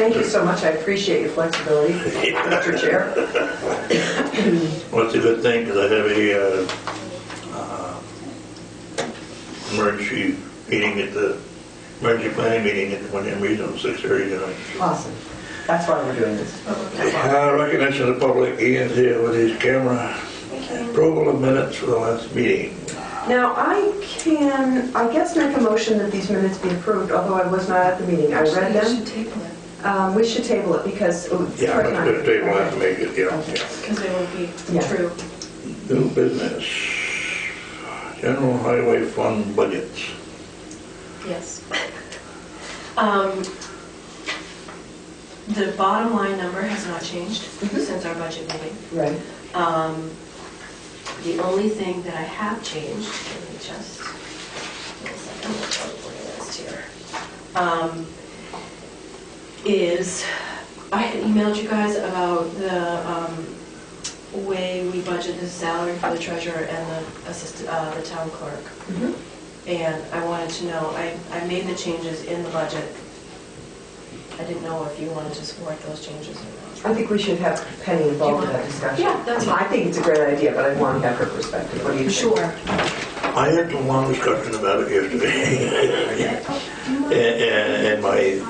Thank you so much. I appreciate your flexibility, Mr. Chair. Well, it's a good thing because I have a emergency meeting at the emergency planning meeting at the Wyndham Regional 6:30 tonight. Awesome. That's why we're doing this. Recognition of the public. Ian's here with his camera. Approval of minutes for the last meeting. Now, I guess, make a motion that these minutes be approved, although I was not at the meeting. I read them. We should table it. We should table it because... Yeah, I'm going to table that to make it, yeah. Because they won't be true. New business. General Highway Fund budgets. Yes. The bottom line number has not changed since our budget meeting. Right. The only thing that I have changed, let me just, one second, I'll tell you what it is here, is I had emailed you guys about the way we budget the salary for the treasurer and the assistant, the town clerk. And I wanted to know, I made the changes in the budget. I didn't know if you wanted to support those changes or not. I think we should have Penny involved in that discussion. Yeah, that's fine. I think it's a great idea, but I want to have her perspective. What do you think? Sure. I had a long discussion about it yesterday. and my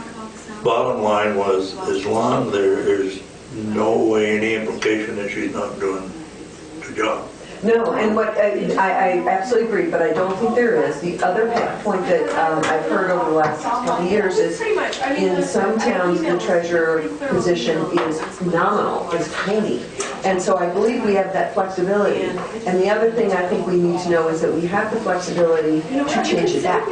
bottom line was, as long as there's no way, any implication that she's not doing the job. No, and what I absolutely agree, but I don't think there is. The other point that I've heard over the last couple of years is in some towns the treasurer position is nominal, is tiny. And so I believe we have that flexibility. And the other thing I think we need to know is that we have the flexibility to change it back.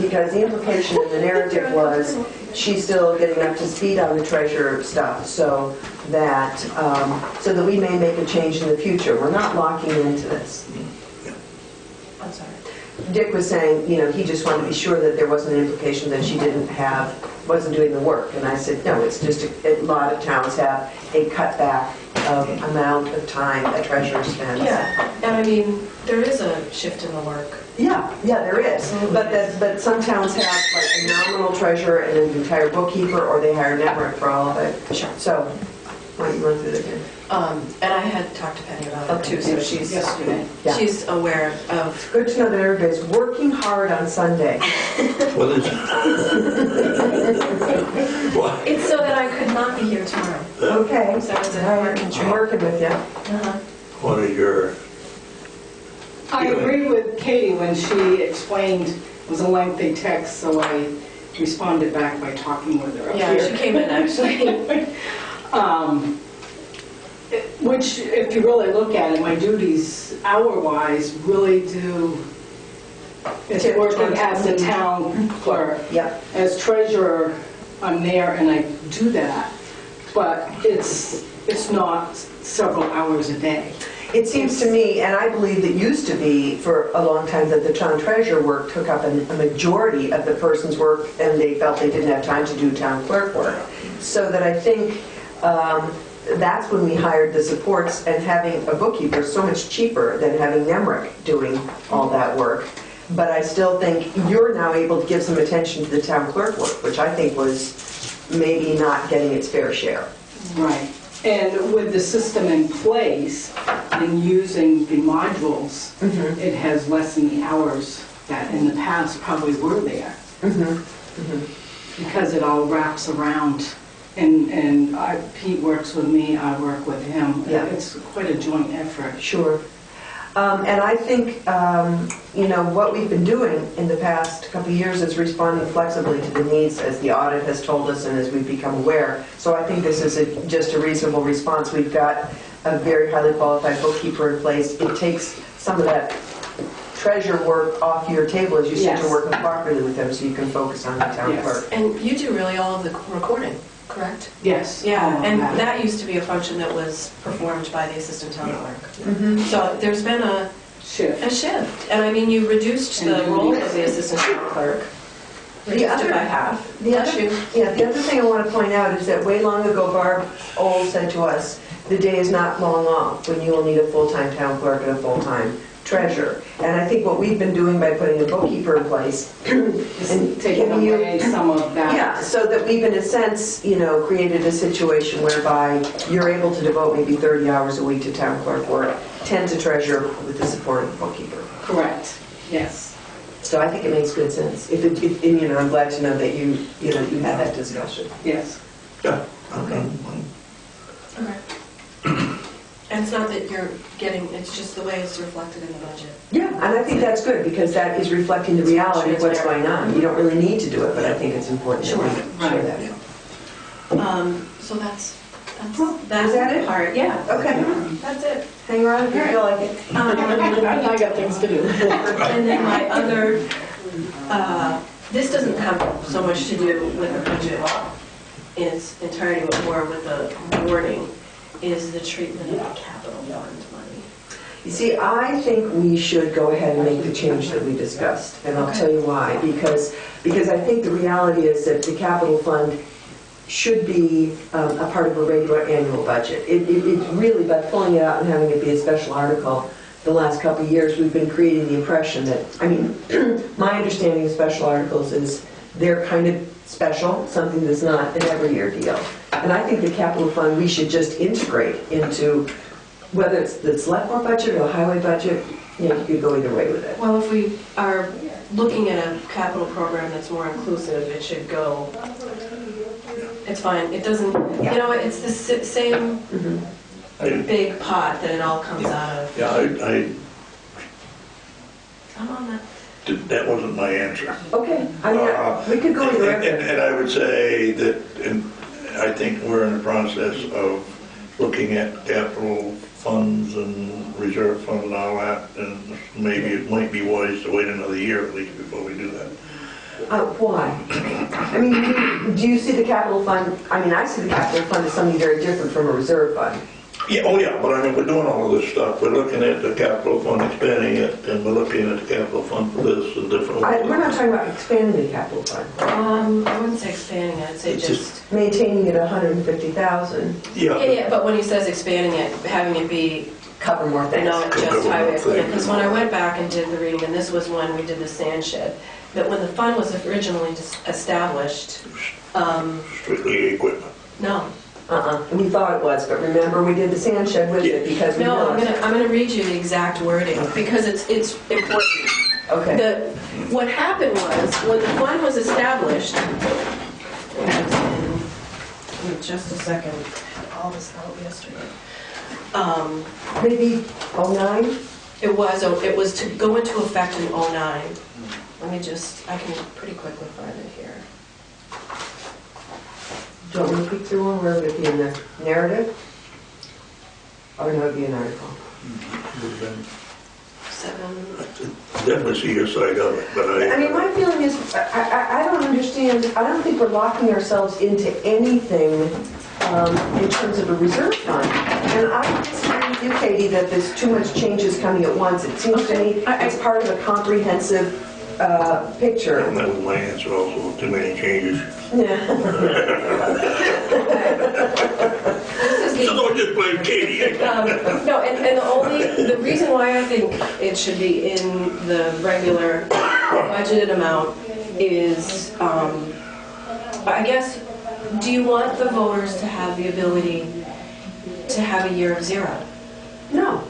Because the implication in the narrative was she's still getting up to speed on the treasurer stuff, so that we may make a change in the future. We're not locking into this. I'm sorry. Dick was saying, he just wanted to be sure that there wasn't an implication that she wasn't doing the work. And I said, no, it's just a lot of towns have a cutback of amount of time a treasurer spends. Yeah, and I mean, there is a shift in the work. Yeah, there is. But some towns have like a nominal treasurer and an entire bookkeeper, or they hire a network for all of it. Sure. So, why don't you run through that again? And I had talked to Penny about it too, so she's aware of. Good to know that everybody's working hard on Sunday. What is what? It's so that I could not be here tomorrow. Okay. So it's a working I'm working with you. What is your... I agree with Katie when she explained, it was a lengthy text, so I responded back by talking with her up Yeah, here. she came in actually. Which, if you really look at it, my duties hour-wise really do, it's working as the town clerk. Yep. As treasurer, I'm there and I do that, but it's not several hours a day. It seems to me, and I believe it used to be for a long time, that the town treasurer work took up a majority of the person's work, and they felt they didn't have time to do town clerk work. So that I think that's when we hired the supports, and having a bookkeeper is so much cheaper than having Nemrick doing all that work. But I still think you're now able to give some attention to the town clerk work, which I think was maybe not getting its fair share. Right. And with the system in place and using the modules, it has lessened the hours that in the past probably were there. Because it all wraps around. And Pete works with me, I work with him. Yeah. It's quite a joint effort. Sure. And I think, what we've been doing in the past couple of years is responding flexibly to the needs as the audit has told us and as we've become aware. So I think this is just a reasonable response. We've got a very highly qualified bookkeeper in place. It takes some of that treasure work off your table as you seem to work properly with them, so you can focus on the town clerk. And you do really all of the recording, correct? Yes. Yeah, and that used to be a function that was performed by the assistant town clerk. So there's been a shift. And I mean, you reduced the role of the assistant town clerk. Reduced it by half. The other thing I want to point out is that way long ago, Barb Old said to us, the day is not long off when you will need a full-time town clerk and a full-time treasurer. And I think what we've been doing by putting a bookkeeper in place and Taking giving you, away some of that. yeah, so that we've in a sense, created a situation whereby you're able to devote maybe 30 hours a week to town clerk work, 10 to treasurer with the support of the bookkeeper. Correct, yes. So I think it makes good sense. I'm glad to know that you had that discussion. Yes. Yeah. Okay. Okay. And it's not that you're getting, it's just the way it's reflected in the budget. Yeah, and I think that's good, because that is reflecting the reality of what's going on. You don't really need to do it, but I think it's important that we share that. So that's Is that it? part, yeah. Okay, That's it. hang around if you feel like it. I got things to do. And then my other, this doesn't have so much to do with the budget in its entirety, but more with the warning, is the treatment of capital fund money. You see, I think we should go ahead and make the change that we discussed, and I'll tell you why. Because I think the reality is that the capital fund should be a part of a regular annual budget. It really, by pulling it out and having it be a special article, the last couple of years, we've been creating the impression that, my understanding of special articles is they're kind of special, something that's not an every year deal. And I think the capital fund, we should just integrate into, whether it's the select board budget or the highway budget, you could go either way with it. Well, if we are looking at a capital program that's more inclusive, it should go, it's fine. It doesn't, it's the same big pot that it all comes out of. Yeah, I'm on that. that wasn't my answer. Okay, we could go either way. And I would say that, I think we're in the process of looking at capital funds and reserve funds and all that, and maybe it might be wise to wait another year at least before we do that. Why? Do you see the capital fund, I see the capital fund as something very different from a reserve fund. Yeah, but we're doing all of this stuff. We're looking at the capital fund, expanding it, and we're looking at the capital fund for this and different. We're not talking about expanding the capital fund. I wouldn't say expanding it, I'd say just... Maintaining it at 150,000. Yeah, but when he says expanding it, having it be... Cover more things. Not just highway equipment, because when I went back and did the reading, and this was when we did the sand shed, that when the fund was originally established... Strictly equipment. No. And we thought it was, but remember, we did the sand shed with it because we No, realized... I'm gonna read you the exact wording, because it's important. Okay. What happened was, when the fund was established, in just a second, all this out yesterday. Maybe 09? It was to go into effect in 09. Let me I can pretty quickly find it here. Do you want me to peek through one where it would be in the narrative? Or no, it would be an article? 7. Definitely see your side of it, but my feeling is, I don't understand, I don't think we're locking ourselves into anything in terms of a reserve fund. And I disagree with you, Katie, that there's too much changes coming at once. It seems to me it's part of a comprehensive picture. And that was my answer also, too many changes. Yeah. So don't just blame Katie. No, and the reason why I think it should be in the regular budgeted amount is, I guess, do you want the voters to have the ability to have a year of zero? No.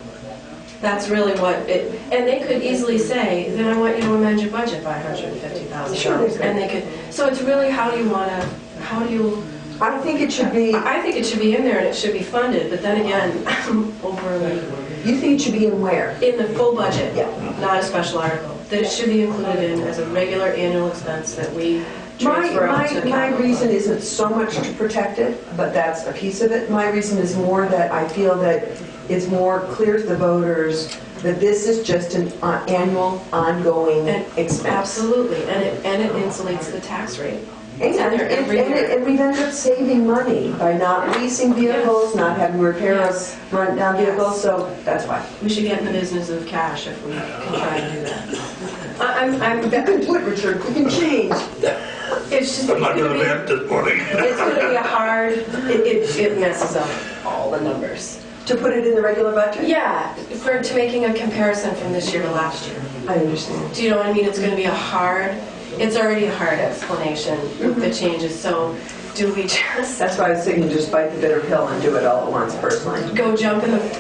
That's really what it, and they could easily say, then I want you to amend your budget by $150,000. Sure. And they could, so it's really how do you, I think it should be... I think it should be in there and it should be funded, but then again, overly. You think it should be in where? In the full budget, Yeah. not a special article. That it should be included in as a regular annual expense that we transfer out to the My capital reason fund. isn't so much to protect it, but that's a piece of it. My reason is more that I feel that it's more clear to the voters that this is just an annual, ongoing expense. Absolutely, and it insulates the tax rate. And It's in there every year. we've ended up saving money by not leasing vehicles, not having to repair us, run down vehicles, so that's why. We should get in the business of cash if we can try to do that. You can do it, Richard, you can change. It's just, I'm not going to vent this morning. it's going to be a hard, it messes up all the numbers. To put it in the regular budget? Yeah, to making a comparison from this year to last year. I understand. Do you know what I mean? It's going to be it's already a hard explanation with the changes, so do we just That's why I was thinking just bite the bitter pill and do it all at once personally. go jump in the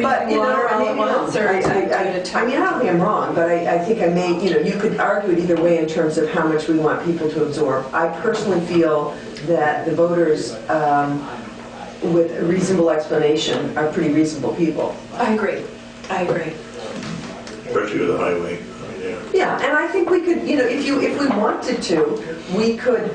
But, you know, water all at maybe once? Or I mean, I don't think I'm wrong, but I think I may, you could argue it either way in terms of how much we want people to absorb. I personally feel that the voters, with a reasonable explanation, are pretty reasonable people. I agree. Especially with the highway. I mean, Yeah, and I think we could, if we wanted to, we could,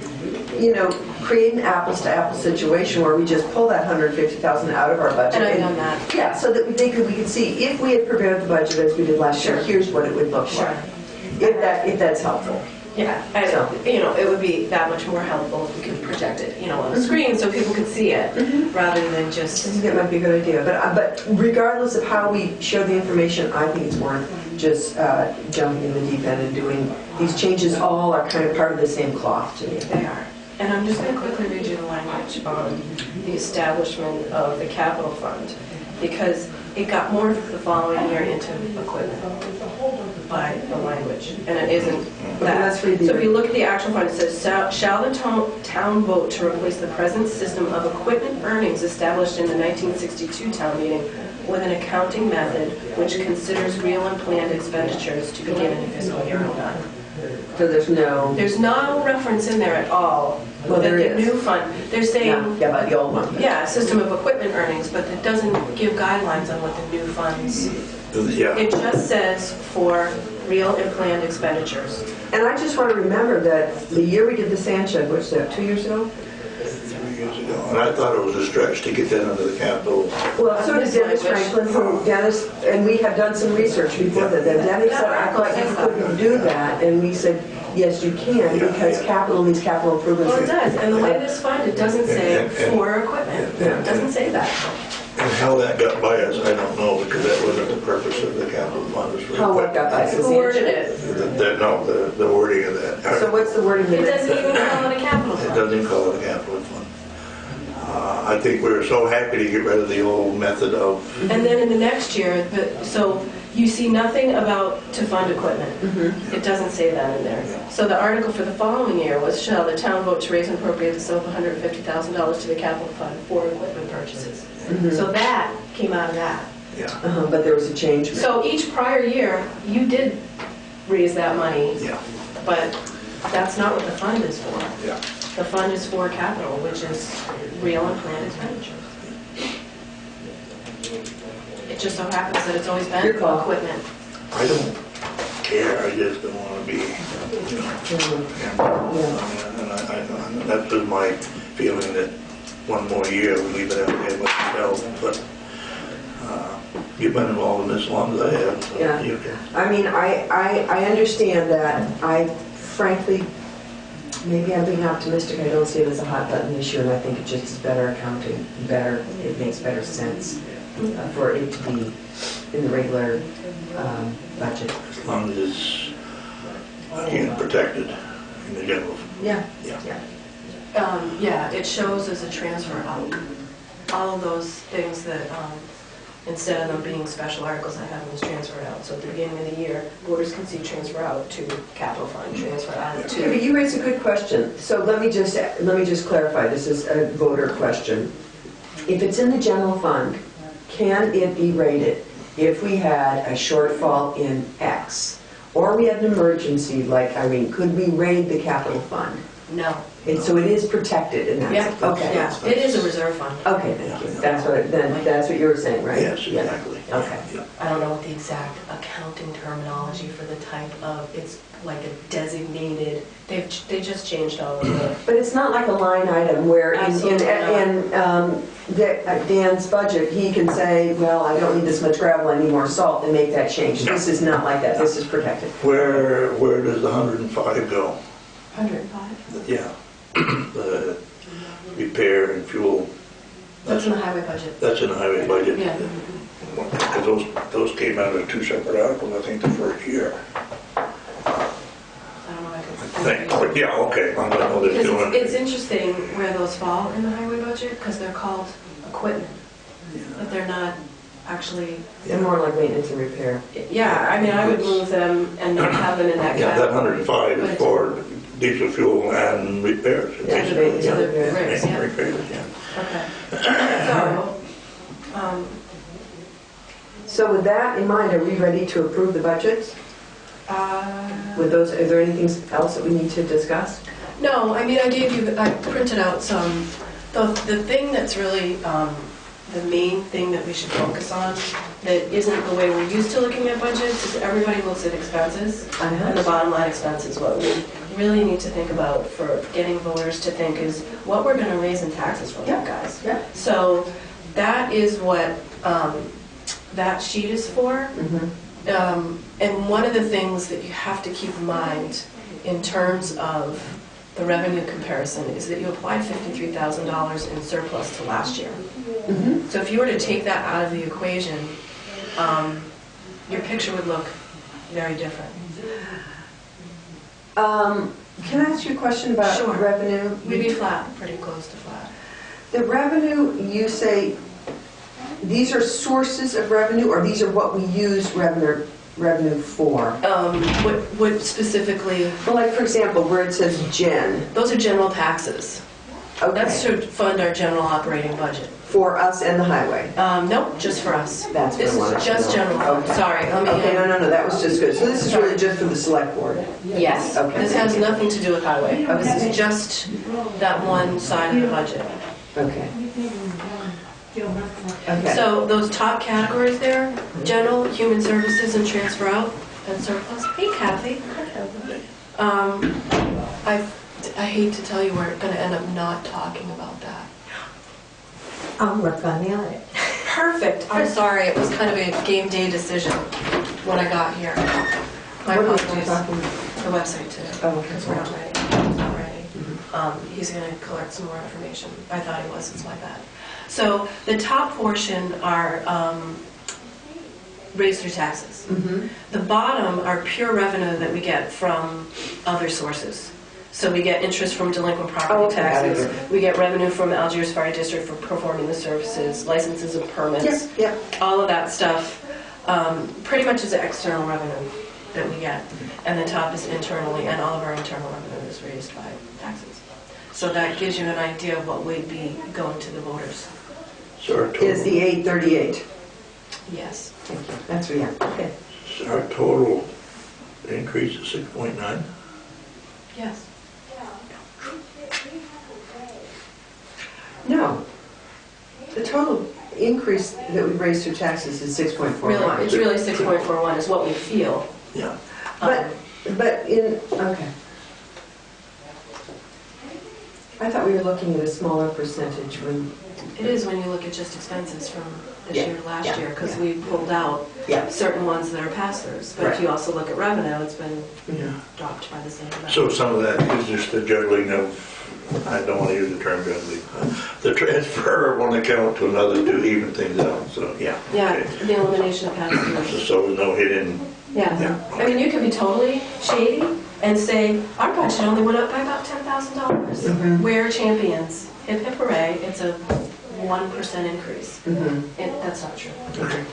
create an apples-to-apples situation where we just pull that $150,000 out of our budget. And I've done that. Yeah, so that we could see, if we had prepared the budget as we did last year, Sure. here's what it would look Sure. like. If that's helpful. Yeah, So. it would be that much more helpful if we could project it, on the screen so people could see it, rather than I just, think that might be a good idea, but regardless of how we show the information, I think it's worth just jumping in the deep end and doing, these changes all are kind of part of the same cloth to me. they are. And I'm just going to quickly read you the language on the establishment of the capital fund, because it got morphed the following year into equipment by the language, and it isn't that. let's read the- So if you look at the actual fund, it says, shall the town vote to replace the present system of equipment earnings established in the 1962 town meeting with an accounting method which considers real and planned expenditures to begin in fiscal year '09. So there's no, There's no reference in there at all. Well, there that the is. new fund, they're saying, yeah, by the old one. yeah, system of equipment earnings, but it doesn't give guidelines on what the new funds. Yeah. It just says for real and planned expenditures. And I just want to remember that the year we did the sand shed, which was that, 2 years ago? 3 years ago. And I thought it was a stretch to get that under the capital. Well, so did Dennis Franklin, and we had done some research before that. Then Dennis said, I thought you couldn't do that, and we said, yes, you can, because capital needs capital improvements. Well, it does, and the way this fund, it doesn't say And- for equipment. It doesn't say that. And how that got by us, I don't know, because that wasn't the purpose of the capital fund. Was for How what got by us? Who worded it? The wording of that. So what's the wording of It it? doesn't even call it a capital It fund. doesn't call it a capital fund. I think we were so happy to get rid of the old method of, And then in the next year, so you see nothing about to fund equipment. It doesn't say that in there. So the article for the following year was, shall the town vote to raise and appropriate the sum of $150,000 to the capital fund for equipment purchases? So that came out of that. yeah, But there was a change. So each prior year, you did raise that money, yeah, but that's not what the fund is for. yeah. The fund is for capital, which is real and planned expenditures. It just so happens that it's always been Your call. equipment. I don't care, I just don't want to be, and that was my feeling that one more year, we leave it out there with ourselves, but you've been involved in this as long as I have, so Yeah. you can. I mean, I understand that. I frankly, maybe I'm being optimistic. I don't see it as a hot button issue, and I think it just is better accounting, it makes better sense for it to be in the regular budget. As long as it's, again, protected in the general. Yeah. Yeah. Yeah, it shows as a transfer out. All of those things that, instead of them being special articles, I have them as transfer out. So at the beginning of the year, voters can see transfer out to capital fund, transfer out Yeah, but to. you raise a good question. So let me just clarify. This is a voter question. If it's in the general fund, can it be rated if we had a shortfall in X? Or we had an emergency like Irene, could we raid the capital fund? No. And so it is protected in that. Yeah, Okay. yeah, it is a reserve fund. Okay, thank you. That's what you were saying, right? Yes, Yeah. exactly. Okay. Yeah. I don't know what the exact accounting terminology for the type of, it's like a designated, they just changed all of the. But it's not like a line item where Absolutely Dan's budget, he can say, well, I don't need this much gravel, I need more salt, and make that change. This is not like that. This is protected. Where does the 105 go? 105? Yeah, the repair and fuel, That's in the highway budget. that's in the highway budget. Yeah. Because those came out of two separate articles, I think, the first year. I don't know if I could. But yeah, okay, I don't know they're Because doing. it's interesting where those fall in the highway budget, because they're called equipment. Yeah. But they're not actually, They're more like maintenance and repair. yeah, I mean, I would move them and not have them in that Yeah, that category. 105 is for diesel fuel and repairs. Yeah, To the rigs, And yeah. repairs, yeah. Okay. So, So with that in mind, are we ready to approve the budgets? With those, is there anything else that we need to discuss? no, I mean, I printed out some, the thing that's really, the main thing that we should focus on, that isn't the way we're used to looking at budgets, is everybody looks at expenses. And the bottom line expenses, what we really need to think about for getting voters to think is what we're gonna raise in taxes from you guys. Yeah. So that is what that sheet is for. And one of the things that you have to keep in mind in terms of the revenue comparison is that you applied $53,000 in surplus to last year. So if you were to take that out of the equation, your picture would look very different. Can I ask you a question about Sure. revenue? We'd be flat, pretty close to flat. The revenue, you say, these are sources of revenue, or these are what we use revenue for? What specifically, Well, like, for example, where it says gen, those are general taxes. That's okay, to fund our general operating budget. for us and the highway. Nope, just for us. That's what I This wanted is to just know. general. Okay. Sorry, let me. Okay, no, that was just good. So this is really just for the select board? Yes, Okay. this has nothing to do with highway. Okay. This is just that one side of the budget. Okay. Okay. So those top categories there, general, human services, and transfer out, and surplus. Hey Kathy. I hate to tell you, we're gonna end up not talking about that. I'll work on the audit. Perfect. I'm sorry, it was kind of a game day decision when I got here. My What are we apologies. talking? The website today. Oh, okay. Because we're not ready. It's not ready. He's going to collect some more information. I thought he was, it's my bad. So the top portion are raised through taxes. The bottom are pure revenue that we get from other sources. So we get interest from delinquent property Oh, okay, got it. taxes. We get revenue from Algiers Fire District for performing the services, licenses and permits. Yes, yeah. All of that stuff pretty much is the external revenue that we get. And the top is internally, and all of our internal revenue is raised by taxes. So that gives you an idea of what would be going to the voters. So our Is the total, 838. Yes. Thank you. That's, yeah, okay. so our total increase is 6.9? Yes. No. The total increase that we raised through taxes is 6.41. Really, it's really 6.41 is what we feel. Yeah. But okay. I thought we were looking at a smaller percentage when, It is when you look at just expenses from this Yeah, year, last yeah, year, because yeah. we pulled out yeah. certain ones that are pass-throughs. But if Right. you also look at revenue, it's been Yeah. dropped by the same amount. So some of that is just the juggling of, I don't want to use the term juggling, the transfer of one account to another to even things out, so, yeah. Yeah, Okay. the elimination of pass-throughs. So there's no hidden, Yeah. yeah. I mean, you could be totally shady and say, our budget only went up by about $10,000. Mhm. We're champions. Hip hip hooray, it's a 1% increase. Mhm. That's not true. Okay.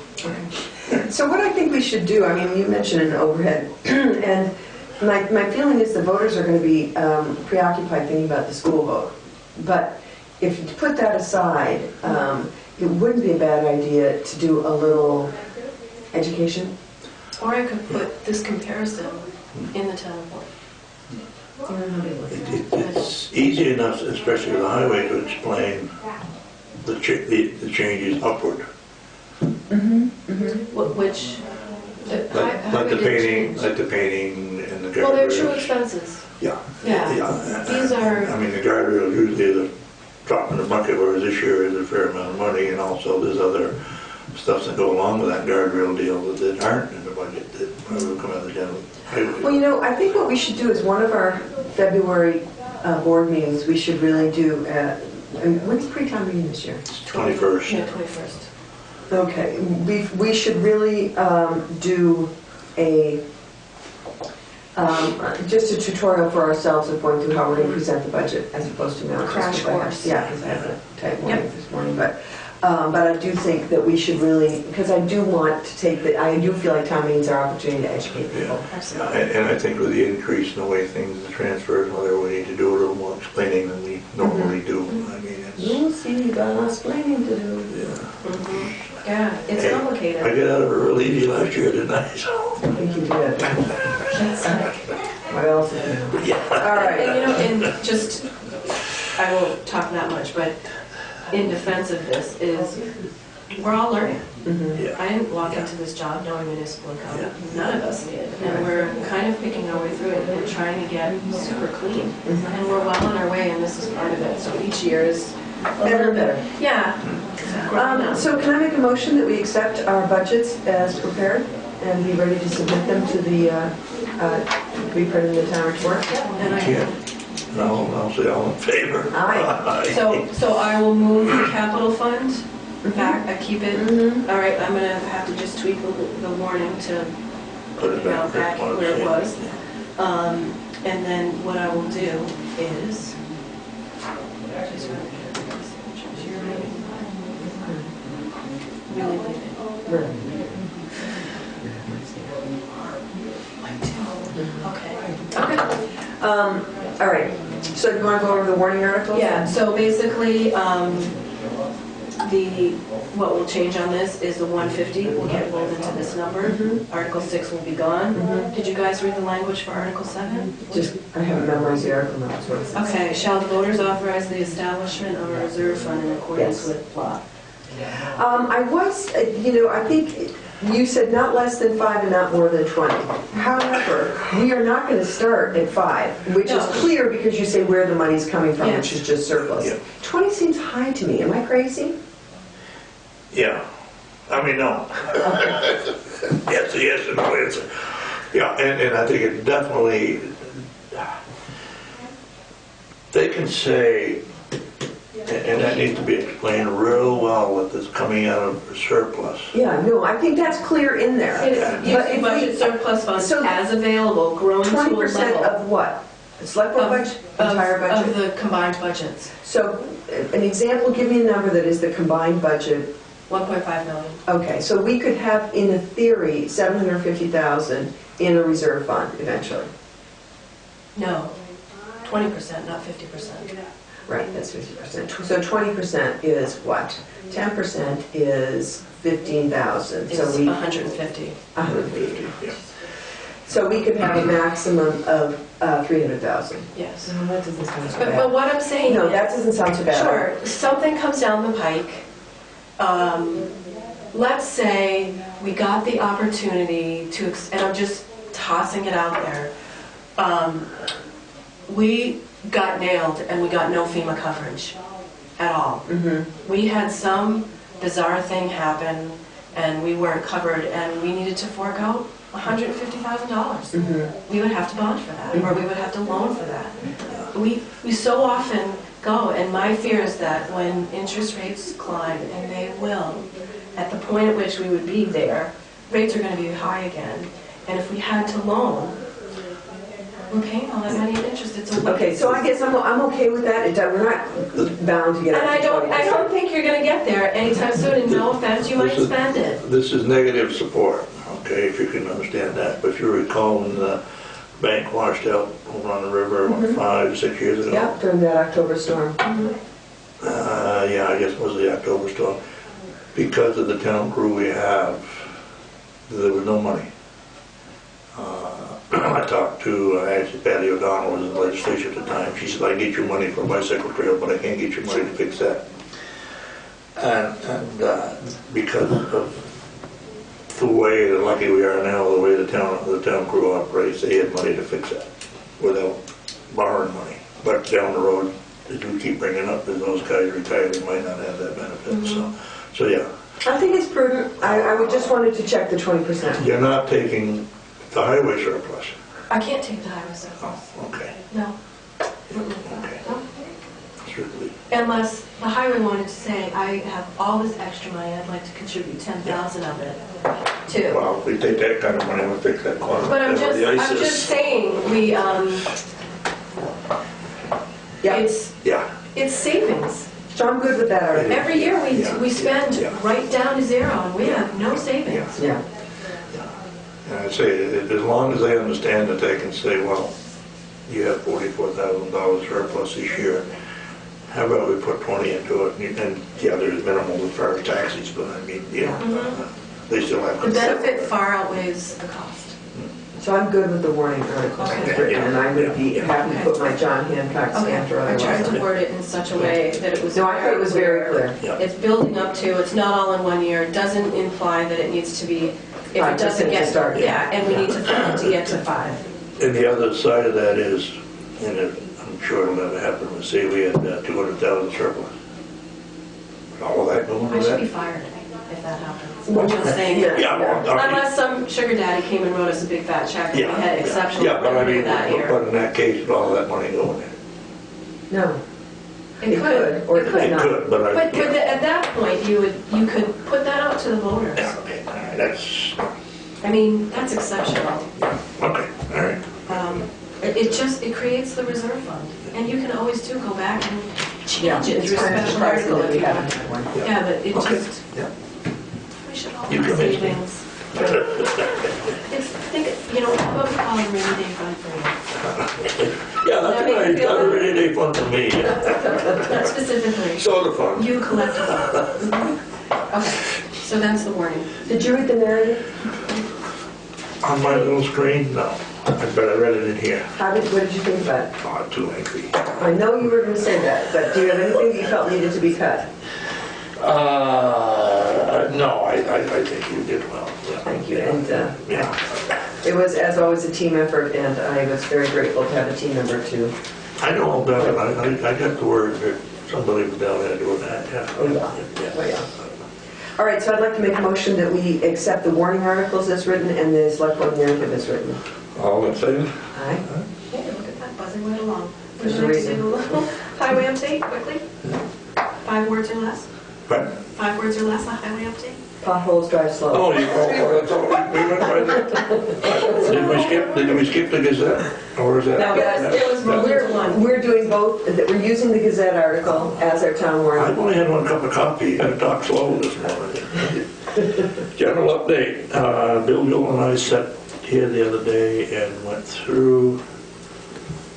So what I think we should do, I mean, you mentioned an overhead, and my feeling is the voters are going to be preoccupied thinking about the school vote. But if you put that aside, it wouldn't be a bad idea to do a little education. Or I could put this comparison in the town report. It's easy enough, especially with the highway, to explain the changes upward. Which, Like the painting and the guardrails. well, they're true expenses. Yeah. Yeah. These are, I mean, the guardrails usually are the drop in the bucket, whereas this year is a fair amount of money, and also there's other stuff that go along with that guardrail deal that aren't in the budget that probably will come out of the general highway. Well, you know, I think what we should do is one of our February board meetings, we should really do, and when's pre-town meeting this year? 21st. yeah, 21st. Okay, we should really do a, just a tutorial for ourselves of going through how we're going to present the budget as opposed to now. Crash course. Yeah, because I have a tight morning this morning, but But I do think that we should really, because I do want to take the, I do feel like town meeting's our opportunity to educate people. Absolutely. And I think with the increase in the way things are transferred, whether we need to do a little more explaining than we normally do. I mean, it's, You'll see, you got a lot of explaining to do. yeah. Yeah, it's Hey, complicated. I got out of it real easy last year, didn't I? So, I think you did. What else is new? yeah. All right. And and just, I won't talk that much, but in defense of this is, we're all learning. Yeah. I didn't walk into this job knowing municipal income. None of us did. And we're kind of picking our way through it and trying to get super clean. And we're well on our way, and this is part of it. So each year is Better and better. Yeah. Growing up. So can I make a motion that we accept our budgets as prepared and be ready to submit them to the, be printed in the town report? And I Yeah. No, I'll say all in favor. Aye. So I will move the capital fund back, I keep it, Mhm. all right, I'm gonna have to just tweak the warning to Put it you know, back back where it was. And then what I will do is, really leave it. Right. Okay. All right, so you want to go over the warning articles? Yeah, so basically, what will change on this is the 150 will get rolled into this number. Article 6 will be gone. Did you guys read the language for Article 7? Just, I haven't memorized the article now, that's what it says. Okay, shall the voters authorize the establishment of a reserve fund in accordance Yes. with blah? I was, I think you said not less than 5 and not more than 20. However, we are not going to start at 5, which is No. clear because you say where the money's coming from, Yes. which is just surplus. Yeah. 20 seems high to me, am I crazy? Yeah. I mean, no. Yes and no answer. Yeah, and I think it definitely, they can say, and that needs to be explained real well, that this coming out of surplus. Yeah, no, I think that's clear in there. It is But using if budget we- surplus funds so as available, grown to a 20% level of what? The select board budget, entire budget? of the combined budgets, So, an example, give me a number that is the combined budget. 1.5 million. Okay, so we could have, in a theory, 750,000 in a reserve fund eventually. No, 20%, not 50%. Right, that's 50%. So 20% is what? 10% is 15,000. So It's we, 150. 150. Yeah. So we could have a maximum of 300,000. Yes. No, that doesn't sound so But bad. what I'm saying No, is, that doesn't sound too bad. sure, something comes down the pike. Let's say we got the opportunity to, and I'm just tossing it out there. We got nailed and we got no FEMA coverage at all. We had some bizarre thing happen and we weren't covered and we needed to fork out $150,000. We would have to bond for that, or we would have to loan for that. We so often go, and my fear is that when interest rates climb, and they will, at the point at which we would be there, rates are going to be high again. And if we had to loan, we're paying all that money in interest. It's a waste. Okay, so I guess I'm okay with that. We're not bound to get up And to 20%. I don't think you're going to get there anytime soon, and no offense, you might This is- spend it. This is negative support, okay, if you can understand that. But if you recall when the bank washed out over on the river, what, 5, 6 years ago? Yeah, during that October storm. Yeah, I guess it was the October storm. Because of the town crew we have, there was no money. I talked to, actually Patty O'Donnell was in the legislature at the time. She said, I can get you money for a bicycle trail, but I can't get you money to fix that. And because of the way, lucky we are now, the way the town crew operates, they had money to fix that without borrowing money. But down the road, as we keep bringing up, as those guys retire, they might not have that benefit. So yeah, I think it's prudent. I would just wanted to check the 20%. you're not taking the highway surplus. I can't take the highway surplus. Okay, No. okay. No. Strictly. Unless the highway wanted to say, I have all this extra money, I'd like to contribute 10,000 of it too. Well, if we take that kind of money, we'll fix that corner. But I'm where the ice is. just saying, Yeah. it's Yeah, savings. So I'm good with that article. Every year Yeah. we spend Yeah. right down to zero and we have no savings. Yeah. And I say, as long as they understand that they can say, well, you have $44,000 surplus this year, how about we put 20 into it? And yeah, there's minimal as far as taxes, but I mean, they still have. The benefit far outweighs the cost. So I'm good with the warning articles Okay. as written, and I would be happy to put my John Hancock stamp or I tried to otherwise. word it in such a way that it was. No, I thought it was very clear. Yeah. It's building up to, it's not all in one year, it doesn't imply that it needs to be, if it 5% doesn't to get, start. yeah, and we need to get to 5. And the other side of that is, and I'm sure it'll never happen, let's say we had 200,000 surplus. All of that going I to should be that? fired if that happens. I'm just saying. Yeah, well, all right. Unless some sugar daddy came and wrote us a big fat check and we had exceptional Yeah, but I revenue mean, that year. but in that case, all that money going in. No, It could. or it could It not. could, but But yeah. at that point, you could put that out to the voters. Yeah, okay, all right, that's, I mean, that's exceptional. okay, all right. It creates the reserve fund. And you can always go back and Yeah, change it it's through kind of special surprising article that if we you haven't want. had one. Yeah, but it Okay. just, Yeah. we should all You have convinced me. savings. Think, how about we call it a rainy day fund for you? Yeah, that's That make you right, feel that's better? really day fun for me, yeah. Not specifically, Soda fun. you collectively. Okay, so that's the warning. Did you read the narrative? On my little screen, no. But I read it in here. What did you think about it? Oh, too angry. I know you were going to say that, but do you have anything that you felt needed to be cut? No, I think you did well. Yeah. Thank you, and Yeah. it was, as always, a team effort, and I was very grateful to have a team member to, I know all about it. I got the word that somebody was down there doing that, yeah. oh yeah, oh yeah. All right, so I'd like to make a motion that we accept the warning articles as written and the select board narrative as written. All in favor? Aye. Hey, look at that, buzzing right along. Would There's you a like to reason. do a little highway update quickly? 5 words or less? What? 5 words or less, a highway update? Potholes drive slow. Oh, that's all, we went by that. Did we skip the Gazette? Or is that? No, It was a weird one. We're doing both, that we're using the Gazette article as our town I've warning. only had 1 cup of coffee, I talked slow this morning. General update, Bill and I sat here the other day and went through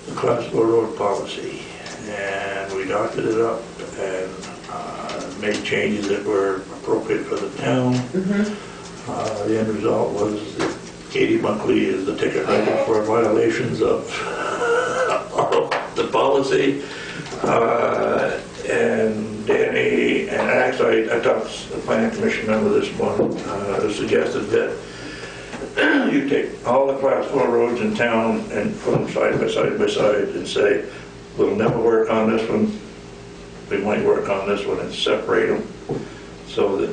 the class 4 road policy, and we doctored it up and made changes that were appropriate for the town. The end result was that Katie Buckley is the ticket writer for violations of the policy. And Danny, and actually I talked to the planning commission member this morning, suggested that you take all the class 4 roads in town and put them side by side by side and say, we'll never work on this one, we might work on this one, and separate them so that,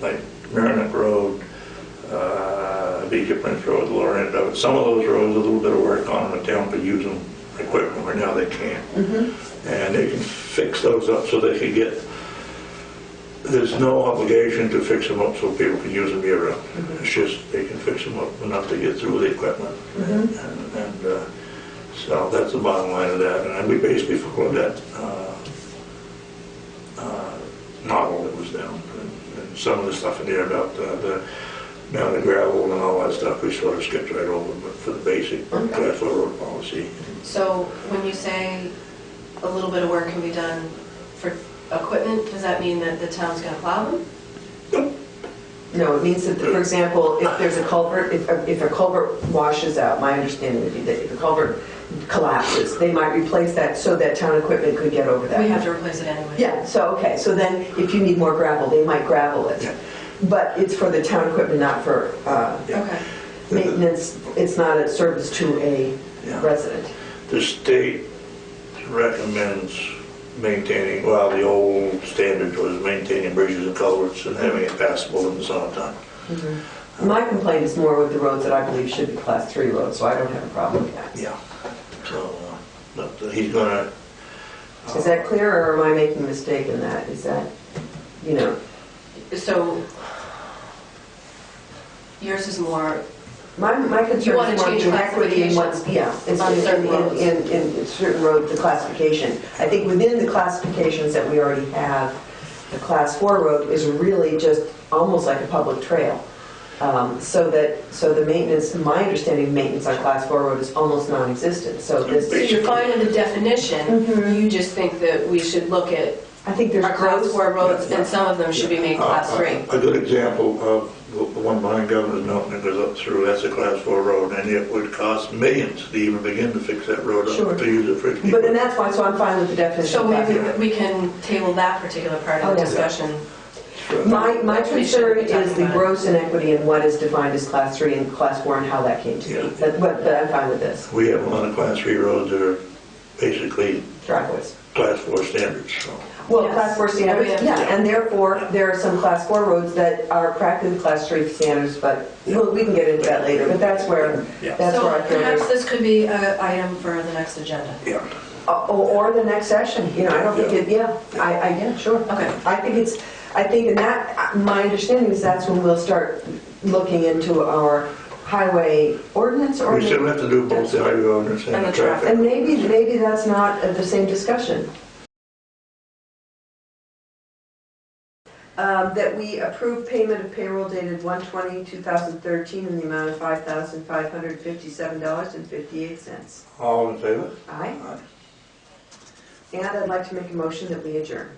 like Merrimack Road, Beecher Prince Road, the lower end of it, some of those roads, a little bit of work on them, the town could use them equipment where now they can't. And they can fix those up so they can get, there's no obligation to fix them up so people can use them year round. It's just, they can fix them up enough to get through the equipment. And so that's the bottom line of that. And we basically followed that model that was down. And some of the stuff in there about the down the gravel and all that stuff, we sort of skipped right over, but for the basic class 4 road policy. So when you say a little bit of work can be done for equipment, does that mean that the town's gonna plow them? No, it means that, for example, if there's a culvert, if a culvert washes out, my understanding would be that if a culvert collapses, they might replace that so that town equipment could get over that. We have to replace it anyway. Yeah, so, okay, so then if you need more gravel, they might gravel it. Yeah. But it's for the town equipment, not for Okay. maintenance, it's not a service to a Yeah. resident. The state recommends maintaining, well, the old standard was maintaining bridges and culverts and having it passable in the summertime. My complaint is more with the roads that I believe should be class 3 roads, so I don't have a problem with that. Yeah. So, but he's gonna. Is that clear, or am I making a mistake in that? Is that, you know, So yours is more My concern You wanna is more change the equity in what's, classifications on certain roads. in certain roads, the classification. I think within the classifications that we already have, the class 4 road is really just almost like a public trail. So the maintenance, my understanding of maintenance on class 4 road is almost non-existent, so this. So you're fine with the definition, you just think that we should look at I think there's our class gross. 4 roads, and some of them should be made class 3. A good example of the one behind Governor's Milton that goes up through, that's a class 4 road, and it would cost millions to even begin to fix that road Sure. up, to use it for its But people. then that's why, so I'm fine with the definition. So of class maybe 4. we can table that particular part of the Okay. discussion. My We shouldn't concern be talking is the about it. gross inequity in what is defined as class 3 and class 4 and how that came to be. Yeah. But I'm fine with this, We have a lot of class 3 roads that are basically driveways. class 4 standards, so. Well, Yes. class 4 standards, Yeah, we yeah, have- and therefore, there are some class 4 roads that are practically class 3 standards, but we can get into that later, but that's where I So feel perhaps there's, this could be an item for the next agenda. Yeah. or the next session, I don't think it, yeah, sure. Okay. I think, and that, my understanding is that's when we'll start looking into our highway ordinance or. We still have to do both the highway ordinance and the traffic. And maybe that's not the same discussion. That we approve payment of payroll dated 1/20/2013 in the amount of $5,557.58. All in favor? Aye. And I'd like to make a motion that we adjourn.